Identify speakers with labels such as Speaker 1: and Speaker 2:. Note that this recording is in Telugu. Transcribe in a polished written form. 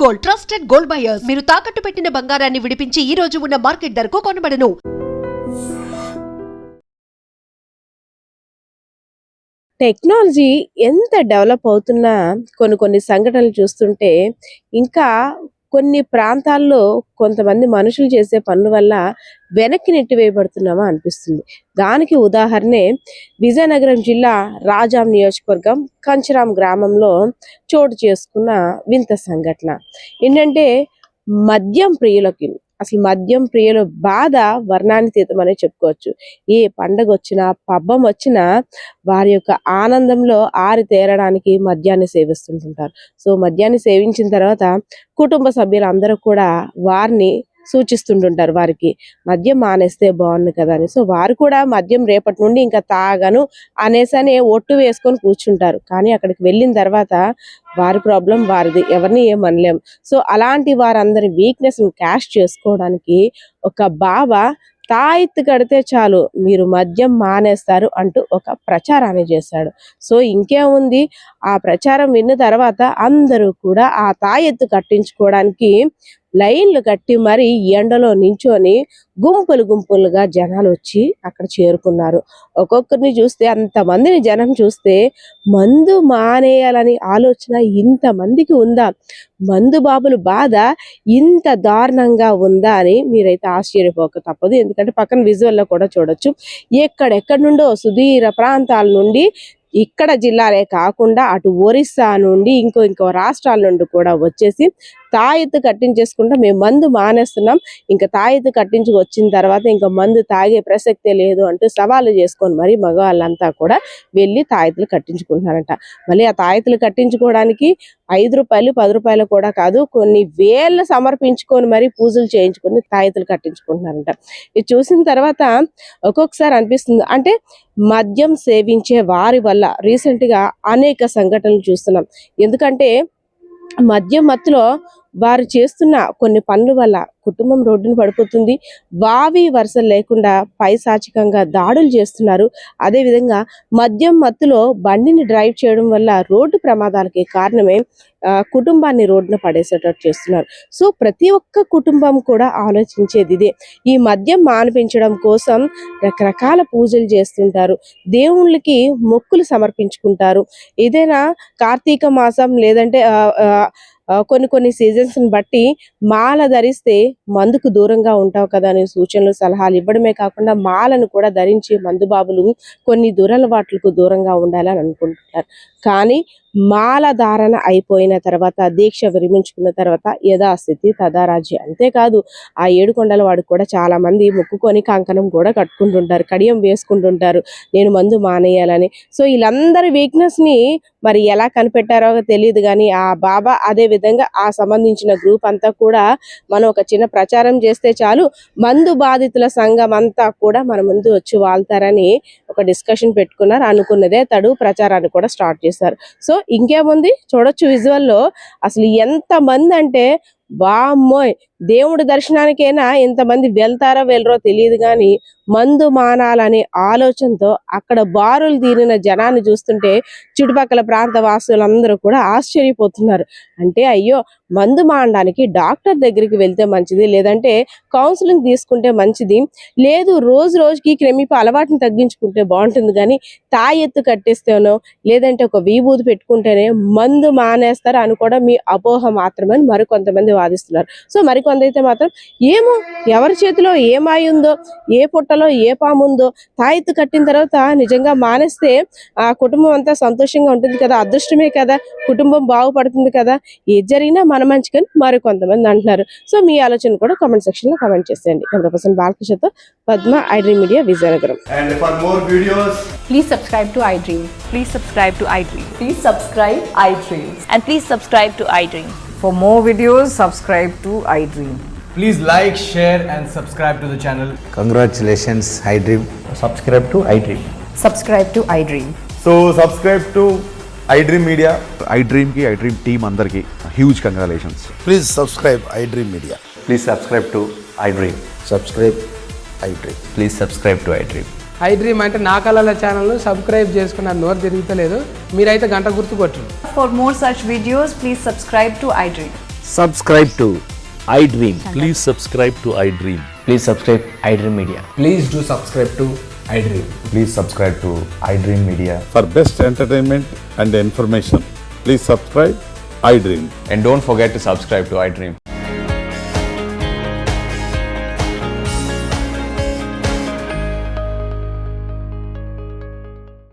Speaker 1: Gold, trusted gold buyers. మీరు తాకట్టు పెట్టిన బంగారాన్ని విడిపించి ఈ రోజు ఉన్న మార్కెట్ ధరకు కొనబడను.
Speaker 2: టెక్నాలజీ ఎంత డెవలప్ అవుతున్నా కొన్ని సంఘటనలు చూస్తుంటే ఇంకా కొన్ని ప్రాంతాల్లో కొంతమంది మనుషులు చేసే పనుల వల్ల వెనక్కి నెట్టివేయబడుతున్నామా అనిపిస్తుంది. దానికి ఉదాహరణే విజయనగరం జిల్లా రాజాం నియోజకవర్గం కంచరాం గ్రామంలో చోటు చేసుకున్న వింత సంఘటన ఏంటంటే మద్యం ప్రియులకి అసలు మద్యం ప్రియుల బాధ వర్ణాతీతమనే చెప్పుకోవచ్చు. ఏ పండగ వచ్చినా పబ్బం వచ్చినా వారి యొక్క ఆనందంలో ఆరితేరడానికి మద్యాన్ని సేవిస్తుంటుంటారు. సో మద్యాన్ని సేవించిన తర్వాత కుటుంబ సభ్యులు అందరూ కూడా వారిని సూచిస్తుంటుంటారు, వారికి మద్యం మానేస్తే బాగుంది కదా అని. సో వారు కూడా మద్యం రేపటి నుండి ఇంకా తాగను అనేసని ఒట్టు వేసుకొని కూర్చుంటారు. కానీ అక్కడికి వెళ్ళిన తర్వాత వారి ప్రాబ్లం వారిది, ఎవరిని ఏమనలేం. సో అలాంటి వారందరి వీక్నెస్ క్యాష్ చేసుకోవడానికి ఒక బాబా తాయెత్తు కడితే చాలు మీరు మద్యం మానేస్తారు అంటూ ఒక ప్రచారాన్ని చేశాడు. సో ఇంకేముంది, ఆ ప్రచారం విన్న తర్వాత అందరూ కూడా ఆ తాయెత్తు కట్టించుకోవడానికి లైన్లు కట్టి మరి ఎండలో నించొని గుంపులుగా జనాలు వచ్చి అక్కడ చేరుకున్నారు. ఒక్కొక్కరిని చూస్తే, అంతమందిని జనం చూస్తే మందు మానేయాలని ఆలోచన ఇంతమందికి ఉందా, మందు బాబుల బాధ ఇంత దారుణంగా ఉందా అని మీరైతే ఆశ్చర్యపోక తప్పదు. ఎందుకంటే పక్కన విజువల్లో కూడా చూడొచ్చు, ఎక్కడెక్కడి నుండో సుదూర ప్రాంతాల నుండి ఇక్కడ జిల్లాలే కాకుండా అటు ఒరిస్సా నుండి ఇంకో రాష్ట్రాల నుండి కూడా వచ్చేసి తాయెత్తు కట్టించేసుకుంటా మేము మందు మానేస్తున్నాం, ఇంకా తాయెత్తు కట్టించుకు వచ్చిన తర్వాత ఇంకా మందు తాగే ప్రసక్తే లేదు అంటూ సవాలు చేసుకొని మరి మగవాళ్ళంతా కూడా వెళ్ళి తాయెత్తులు కట్టించుకుంటున్నారంట. మళ్ళీ ఆ తాయెత్తులు కట్టించుకోవడానికి 5 రూపాయలు 10 రూపాయలు కూడా కాదు, కొన్ని వేళ్ళు సమర్పించుకొని మరి పూజలు చేయించుకొని తాయెత్తులు కట్టించుకుంటున్నారంట. ఇది చూసిన తర్వాత ఒక్కొక్కసారి అనిపిస్తుంది, అంటే మద్యం సేవించే వారి వల్ల రీసెంట్ గా అనేక సంఘటనలు చూస్తున్నాం. ఎందుకంటే మద్యం మత్తులో వారు చేస్తున్న కొన్ని పనుల వల్ల కుటుంబం రోడ్డున పడిపోతుంది. వావి వరుసలు లేకుండా పైశాచికంగా దాడులు చేస్తున్నారు. అదేవిధంగా మద్యం మత్తులో బండిని డ్రైవ్ చేయడం వల్ల రోడ్డు ప్రమాదాలకి కారణమే కుటుంబాన్ని రోడ్డున పడేసేటట్టు చేస్తున్నారు. సో ప్రతి ఒక్క కుటుంబం కూడా ఆలోచించేది ఇదే. ఈ మద్యం మానిపించడం కోసం రకరకాల పూజలు చేస్తుంటారు, దేవుళ్ళకి మొక్కులు సమర్పించుకుంటారు. ఏదైనా కార్తీక మాసం లేదంటే కొన్ని సీజన్స్ బట్టి మాల ధరిస్తే మందుకు దూరంగా ఉంటావు కదా అనే సూచనలు సలహాలు ఇవ్వడమే కాకుండా మాలను కూడా ధరించి మందు బాబులు కొన్ని దురలవాట్లకు దూరంగా ఉండాలని అనుకుంటున్నారు. కానీ మాల ధారణ అయిపోయిన తర్వాత, దీక్ష విరమించుకున్న తర్వాత యథాస్థితి తదారాజ్యం. అంతేకాదు ఆ 7 కొండల వాడు కూడా చాలా మంది మొక్కుకొని కంకణం కూడా కట్టుకుంటుంటారు, కడియం వేసుకుంటుంటారు నేను మందు మానేయాలని. సో వీళ్ళందరి వీక్నెస్ ని మరి ఎలా కనిపెట్టారో తెలియదు, కానీ ఆ బాబా అదే విధంగా ఆ సంబంధించిన గ్రూప్ అంతా కూడా మనం ఒక చిన్న ప్రచారం చేస్తే చాలు మందు బాధితుల సంఘం అంతా కూడా మన ముందు వచ్చి వాళ్తారని ఒక డిస్కషన్ పెట్టుకున్నారు. అనుకున్నదే తడు ప్రచారాన్ని కూడా స్టార్ట్ చేశారు. సో ఇంకేముంది చూడొచ్చు విజువల్లో, అసలు ఎంత మంది అంటే వామ్మోయ్, దేవుడి దర్శనానికైనా ఎంతమంది వెళ్తారో వెళ్ళరో తెలియదు, కానీ మందు మానాలనే ఆలోచనతో అక్కడ బారులు తీరిన జనాన్ని చూస్తుంటే చుట్టుపక్కల ప్రాంత వాసులందరూ కూడా ఆశ్చర్యపోతున్నారు. అంటే అయ్యో, మందు మానడానికి డాక్టర్ దగ్గరికి వెళ్తే మంచిది, లేదంటే కౌన్సిలింగ్ తీసుకుంటే మంచిది, లేదు రోజుకి క్రమిప అలవాటుని తగ్గించుకుంటే బాగుంటుంది, కానీ తాయెత్తు కట్టేస్తేనో లేదంటే ఒక విభూతి పెట్టుకుంటేనే మందు మానేస్తారు అని కూడా మీ అపోహ మాత్రమే మరికొంతమంది వాదిస్తున్నారు. సో మరికొందైతే మాత్రం ఏమో ఎవరి చేతిలో ఏ మాయ ఉందో, ఏ పుట్టలో ఏ పాము ఉందో, తాయెత్తు కట్టిన తర్వాత నిజంగా మానేస్తే ఆ కుటుంబం అంతా సంతోషంగా ఉంటుంది కదా, అదృష్టమే కదా, కుటుంబం బాగుపడుతుంది కదా, ఏది జరిగినా మన మంచికని మరికొంతమంది అంటున్నారు. సో మీ ఆలోచన కూడా కామెంట్ సెక్షన్ లో కామెంట్ చేసేయండి. కెమెరా బాలకృష్ణతో Padma, iDream Media, Vizianagaram.
Speaker 3: And for more videos,
Speaker 4: please subscribe to iDream.
Speaker 5: Please subscribe to iDream.
Speaker 4: Please subscribe iDream.
Speaker 5: And please subscribe to iDream.
Speaker 6: For more videos, subscribe to iDream.
Speaker 3: please like, share and subscribe to the channel.
Speaker 7: Congratulations, iDream.
Speaker 8: Subscribe to iDream.
Speaker 4: Subscribe to iDream.
Speaker 8: So subscribe to iDream Media.
Speaker 9: iDream ki iDream team andarki huge congratulations.
Speaker 7: Please subscribe iDream Media.
Speaker 8: Please subscribe to iDream.
Speaker 7: Subscribe iDream.
Speaker 8: Please subscribe to iDream.
Speaker 10: iDream అంటే నా కళల ఛానల్ సబ్స్క్రైబ్ చేసుకున్న నోరు తిరుగుతలేదు, మీరైతే గంట గుర్తు కొట్టండి.
Speaker 5: For more such videos, please subscribe to iDream.
Speaker 7: Subscribe to iDream.
Speaker 11: Please subscribe to iDream.
Speaker 8: Please subscribe iDream Media.
Speaker 10: Please do subscribe to iDream.
Speaker 8: Please subscribe to iDream Media.
Speaker 9: For best entertainment and information, please subscribe iDream.
Speaker 8: And don't forget to subscribe to iDream.